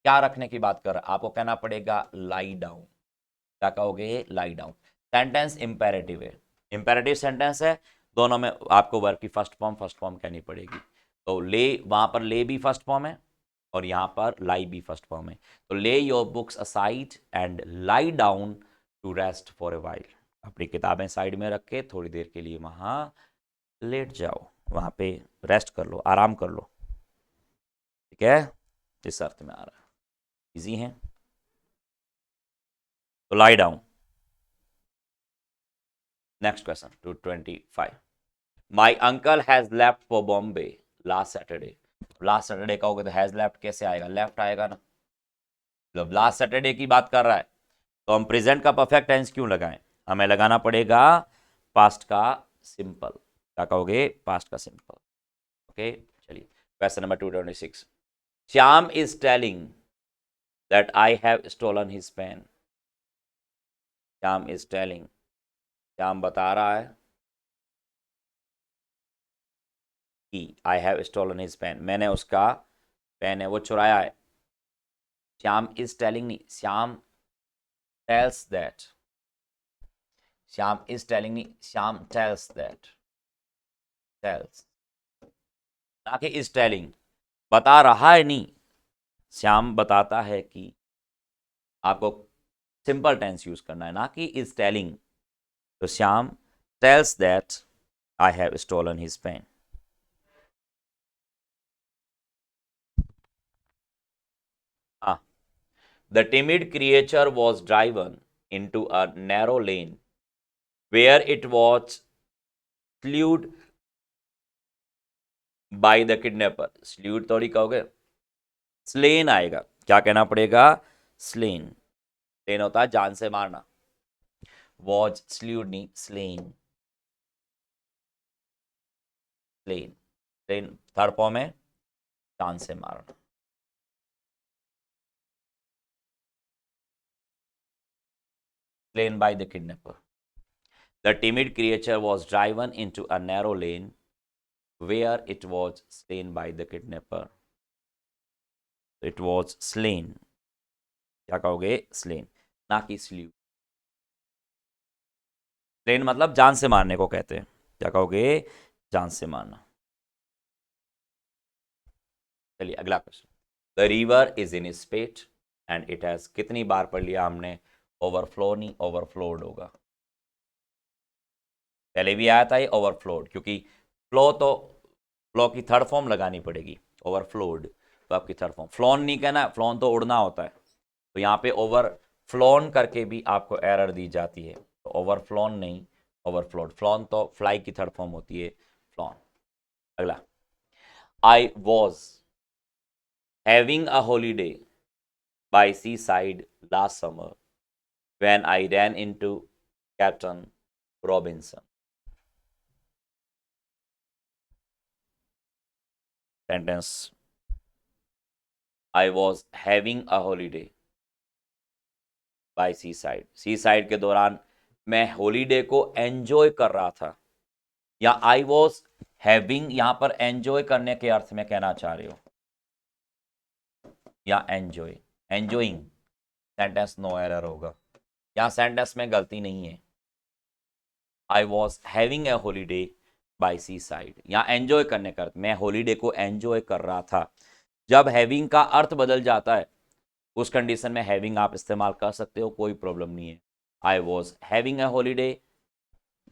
क्या रखने की बात कर रहा है? आपको कहना पड़ेगा लाई डाउन। क्या कहोगे? Lie down. सेंटेंस इंपेरेटिव है, इंपेरेटिव सेंटेंस है, दोनों में आपको वर्ब की फर्स्ट फॉर्म कहनी पड़ेगी। तो ले, वहां पर ले भी फर्स्ट फॉर्म है और यहां पर लाई भी फर्स्ट फॉर्म है। तो lay your books aside and lie down to rest for a while, अपनी किताबें साइड में रख के थोड़ी देर के लिए वहां लेट जाओ, वहां पे रेस्ट कर लो, आराम कर लो। ठीक है, इस अर्थ में आ रहा है। इजी है। तो lie down. Next question 225। My uncle has left for Bombay last Saturday. Last Saturday कहोगे तो हैज लेफ्ट कैसे आएगा? लेफ्ट आएगा ना, मतलब लास्ट सैटरडे की बात कर रहा है। तो हम प्रेजेंट का परफेक्ट टेंस क्यों लगाएं? हमें लगाना पड़ेगा पास्ट का सिंपल। क्या कहोगे? पास्ट का सिंपल। ओके, चलिए question number 226। Shyam is telling that I have stolen his pen. Shyam is telling, Shyam बता रहा है कि I have stolen his pen, मैंने उसका पेन है वो चुराया है। श्याम इज टेलिंग नहीं, Shyam tells that. Shyam is telling नहीं, श्याम टेल्स दैट। टेल्स ना कि इज टेलिंग, बता रहा है नहीं, श्याम बताता है कि। आपको सिंपल टेंस यूज करना है, ना कि इज टेलिंग। तो Shyam tells that I have stolen his pen. हाँ, the timid creature was driven into a narrow lane where it was slewed by the kidnapper. Slewed थोड़ी कहोगे, स्लेन आएगा। क्या कहना पड़ेगा? स्लेन। स्लेन होता है जान से मारना। वॉज स्ल्यूड नहीं, slain. Slain, slain third form है, जान से मारना। Slain bye the kidnapper. The timid creature was driven into a narrow lane where it was slain by the kidnapper. It was slain. क्या कहोगे? Slain, ना कि slew. Slain मतलब जान से मारने को कहते हैं। क्या कहोगे? जान से मारना। चलिए अगला question. The river is in its state and it has, कितनी बार पढ़ लिया हमने? ओवरफ्लो नहीं, ओवरफ्लोड होगा। पहले भी आया था ये ओवरफ्लोड, क्योंकि फ्लो तो फ्लो की थर्ड फॉर्म लगानी पड़ेगी। ओवरफ्लोड तो आपकी थर्ड फॉर्म। फ्लोन नहीं कहना, फ्लोन तो उड़ना होता है। तो यहाँ पे ओवर फ्लोन करके भी आपको एरर दी जाती है। तो ओवरफ्लोन नहीं, ओवरफ्लोड। फ्लोन तो फ्लाई की थर्ड फॉर्म होती है, फ्लोन। अगला, I was having a holiday by sea side last summer when I ran into Captain Robinson. Sentence, I was having a holiday by sea side. Sea side के दौरान मैं holiday को enjoy कर रहा था। या आई वॉज हैविंग, यहां पर एंजॉय करने के अर्थ में कहना चाह रहे हो, या enjoy, enjoying. Sentence no error होगा, यहां सेंटेंस में गलती नहीं है। I was having a holiday by sea side, यहां एंजॉय करने का अर्थ, मैं हॉलीडे को एंजॉय कर रहा था। जब हैविंग का अर्थ बदल जाता है उस कंडीशन में हैविंग आप इस्तेमाल कर सकते हो, कोई प्रॉब्लम नहीं है। I was having a holiday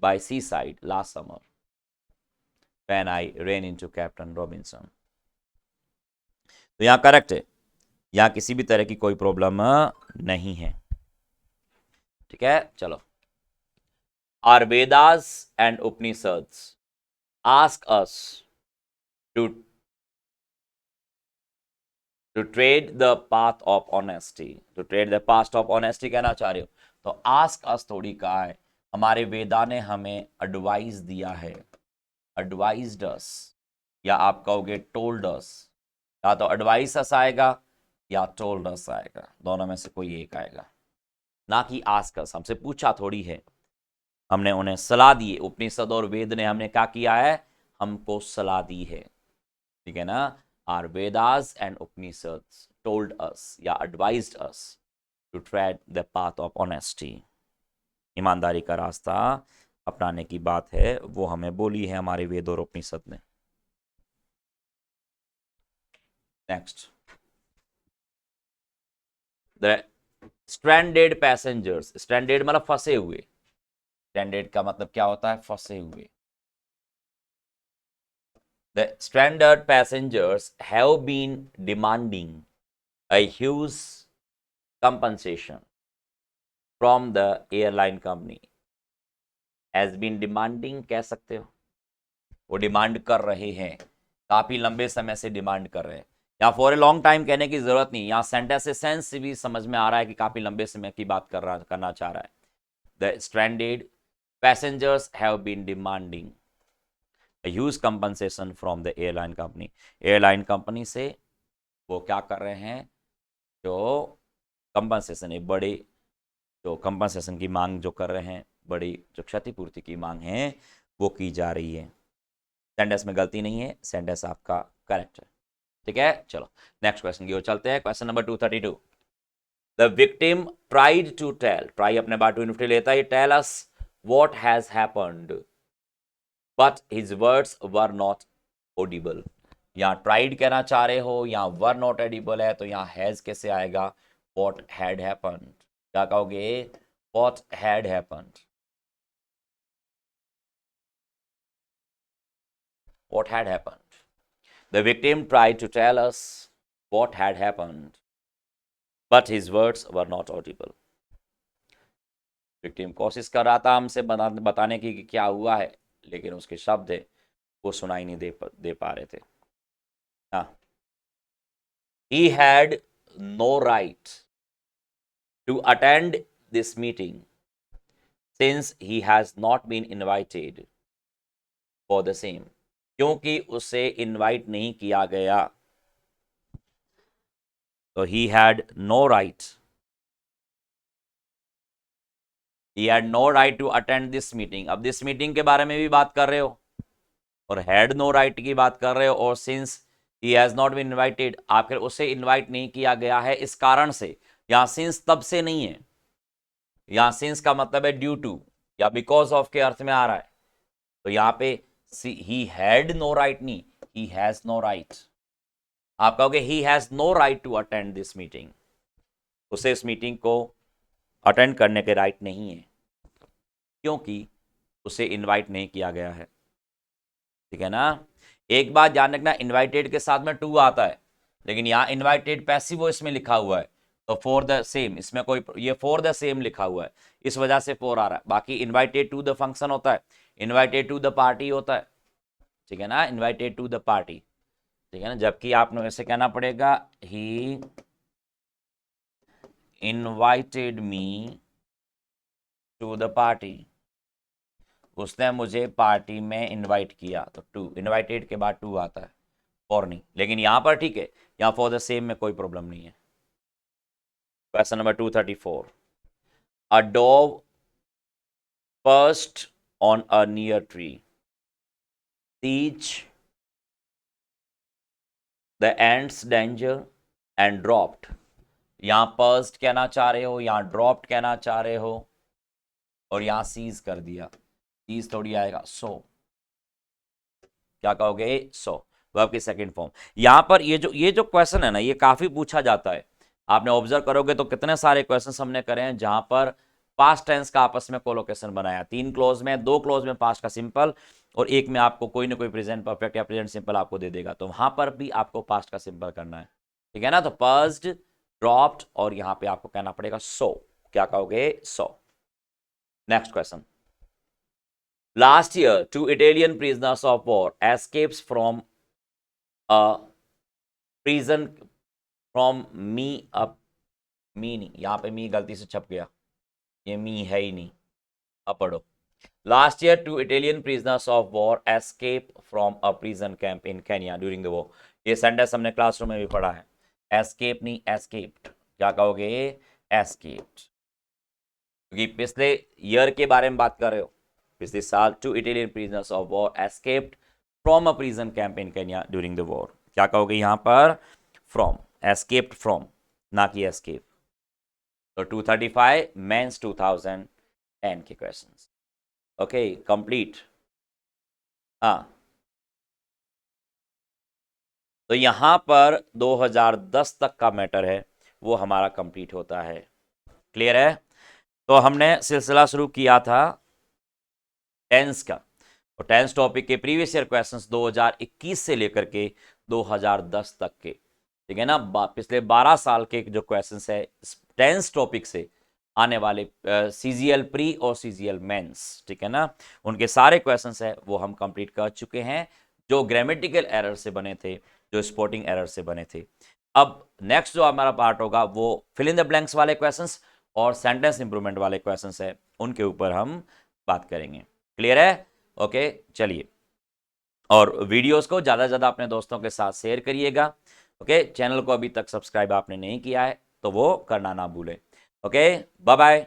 by sea side last summer when I ran into Captain Robinson. तो यहां करेक्ट है, यहां किसी भी तरह की कोई प्रॉब्लम नहीं है। ठीक है, चलो। Our Vedas and Upanishads ask us to tread the path of honesty. To tread the path of honesty कहना चाह रहे हो, तो आस्क अस थोड़ी कहा है, हमारे वेदा ने हमें एडवाइस दिया है। एडवाइज्ड अस, या आप कहोगे टोल्ड अस। या तो एडवाइस अस आएगा या टोल्ड अस आएगा, दोनों में से कोई एक आएगा, ना कि आस्क अस। हमसे पूछा थोड़ी है, हमने उन्हें सलाह दी है। उपनिषद और वेद ने हमने क्या किया है? हमको सलाह दी है। ठीक है ना? Our Vedas and Upanishads told us या advised us to tread the path of honesty. ईमानदारी का रास्ता अपनाने की बात है, वो हमें बोली है हमारे वेद और उपनिषद ने। Next, the stranded passengers. Stranded मतलब फंसे हुए। स्ट्रैंडेड का मतलब क्या होता है? फंसे हुए। The stranded passengers have been demanding a huge compensation from the airline company. Has been demanding कह सकते हो, वो डिमांड कर रहे हैं, काफी लंबे समय से डिमांड कर रहे हैं। यहाँ फॉर ए लॉन्ग टाइम कहने की जरूरत नहीं, यहाँ सेंटेंस से सेंस से भी समझ में आ रहा है कि काफी लंबे समय की बात करना चाह रहा है। The stranded passengers have been demanding a huge compensation from the airline company। Airline company से वो क्या कर रहे हैं? जो कंपनसेशन, एक बड़ी जो कंपनसेशन की मांग जो कर रहे हैं, बड़ी जो क्षतिपूर्ति की मांग है वो की जा रही है। सेंटेंस में गलती नहीं है, सेंटेंस आपका करेक्ट है। ठीक है, चलो नेक्स्ट क्वेश्चन की ओर चलते हैं। Question number 232। The victim tried to tell, try अपने बार टू इन्फिनिटी लेता है, tell us what has happened but his words were not audible. यहाँ ट्राइड कहना चाह रहे हो, यहाँ वर नॉट एडिबल है, तो यहाँ हैज कैसे आएगा? What had happened. क्या कहोगे? What had happened. What had happened. The victim tried to tell us what had happened but his words were not audible. विक्टिम कोशिश कर रहा था हमसे बताने की कि क्या हुआ है, लेकिन उसके शब्द है वो सुनाई नहीं दे पा रहे थे. हाँ. He had no right to attend this meeting since he has not been invited for the same. क्योंकि उसे इनवाइट नहीं किया गया. तो he had no right. He had no right to attend this meeting. अब this meeting के बारे में भी बात कर रहे हो और had no right की बात कर रहे हो, और since he has not been invited, आखिर उसे इनवाइट नहीं किया गया है इस कारण से. यहां since तब से नहीं है, यहां since का मतलब है ड्यू टू या बिकॉज ऑफ के अर्थ में आ रहा है. तो यहां पे he had no right नहीं, he has no right. आप कहोगे he has no right to attend this meeting. उसे इस मीटिंग को अटेंड करने के राइट नहीं है क्योंकि उसे इनवाइट नहीं किया गया है. ठीक है ना. एक बात ध्यान रखना, इनवाइटेड के साथ में टू आता है, लेकिन यहां इनवाइटेड पैसिव वॉइस में लिखा हुआ है, तो फॉर द सेम, इसमें कोई ये फॉर द सेम लिखा हुआ है, इस वजह से फॉर आ रहा है. बाकी इनवाइटेड टू द फंक्शन होता है, इनवाइटेड टू द पार्टी होता है. ठीक है ना, इनवाइटेड टू द पार्टी. ठीक है ना, जबकि आपने ऐसे कहना पड़ेगा he invited me to the party. उसने मुझे पार्टी में इनवाइट किया, तो टू, इनवाइटेड के बाद टू आता है, फॉर नहीं. लेकिन यहां पर ठीक है, यहां फॉर द सेम में कोई प्रॉब्लम नहीं है. Question number 234. A dog perched on a near tree. Teach the ants danger and dropped. यहां पर्स्ड कहना चाह रहे हो, यहां ड्रॉप्ड कहना चाह रहे हो, और यहां सीज कर दिया. सीज थोड़ी आएगा, सो क्या कहोगे, सो वर्ब की सेकंड फॉर्म. यहां पर ये जो क्वेश्चन है ना, ये काफी पूछा जाता है. आपने ऑब्जर्व करोगे तो कितने सारे क्वेश्चन हमने करे हैं जहां पर पास्ट टेंस का आपस में कोलोकेशन बनाया. 3 क्लोज में, 2 क्लोज में पास्ट का सिंपल, और एक में आपको कोई ना कोई प्रेजेंट परफेक्ट या प्रेजेंट सिंपल आपको दे देगा. तो वहां पर भी आपको पास्ट का सिंपल करना है. ठीक है ना. तो पर्स्ड, ड्रॉप्ड, और यहां पे आपको कहना पड़ेगा सो. क्या कहोगे, so. Next question. Last year, 2 Italian prisoners of war escapes from a prison from me up. मी नहीं, यहां पे मी गलती से छप गया, ये मी है ही नहीं. अब पढ़ो. Last year, 2 Italian prisoners of war escaped from a prison camp in Kenya during the war. ये सेंटेंस हमने क्लासरूम में भी पढ़ा है. एस्केप नहीं, एस्केप्ड. क्या कहोगे, एस्केप्ड. क्योंकि पिछले ईयर के बारे में बात कर रहे हो. पिछले साल 2 Italian prisoners of war escaped from a prison camp in Kenya during the war. क्या कहोगे यहां पर, from, escaped from, ना कि escape. तो 235 मेंस 2010 के क्वेश्चंस. Okay, complete. हाँ, तो यहां पर 2010 तक का मैटर है वो हमारा कंप्लीट होता है. क्लियर है. तो हमने सिलसिला शुरू किया था टेंस का, और टेंस टॉपिक के प्रीवियस ईयर क्वेश्चंस 2021 से लेकर के 2010 तक के. ठीक है ना. पिछले 12 साल के जो क्वेश्चंस है टेंस टॉपिक से आने वाले सीजीएल प्री और सीजीएल मेंस, ठीक है ना, उनके सारे क्वेश्चंस है वो हम कंप्लीट कर चुके हैं, जो ग्रामेटिकल एरर से बने थे, जो स्पोर्टिंग एरर से बने थे. अब नेक्स्ट जो हमारा पार्ट होगा वो फिल इन द ब्लैंक्स वाले क्वेश्चंस और सेंटेंस इंप्रूवमेंट वाले क्वेश्चंस है, उनके ऊपर हम बात करेंगे. क्लियर है. ओके, चलिए. और वीडियोस को ज़्यादा से ज़्यादा अपने दोस्तों के साथ शेयर करिएगा. ओके, चैनल को अभी तक सब्सक्राइब आपने नहीं किया है तो वो करना ना भूलें. Okay, bye bye.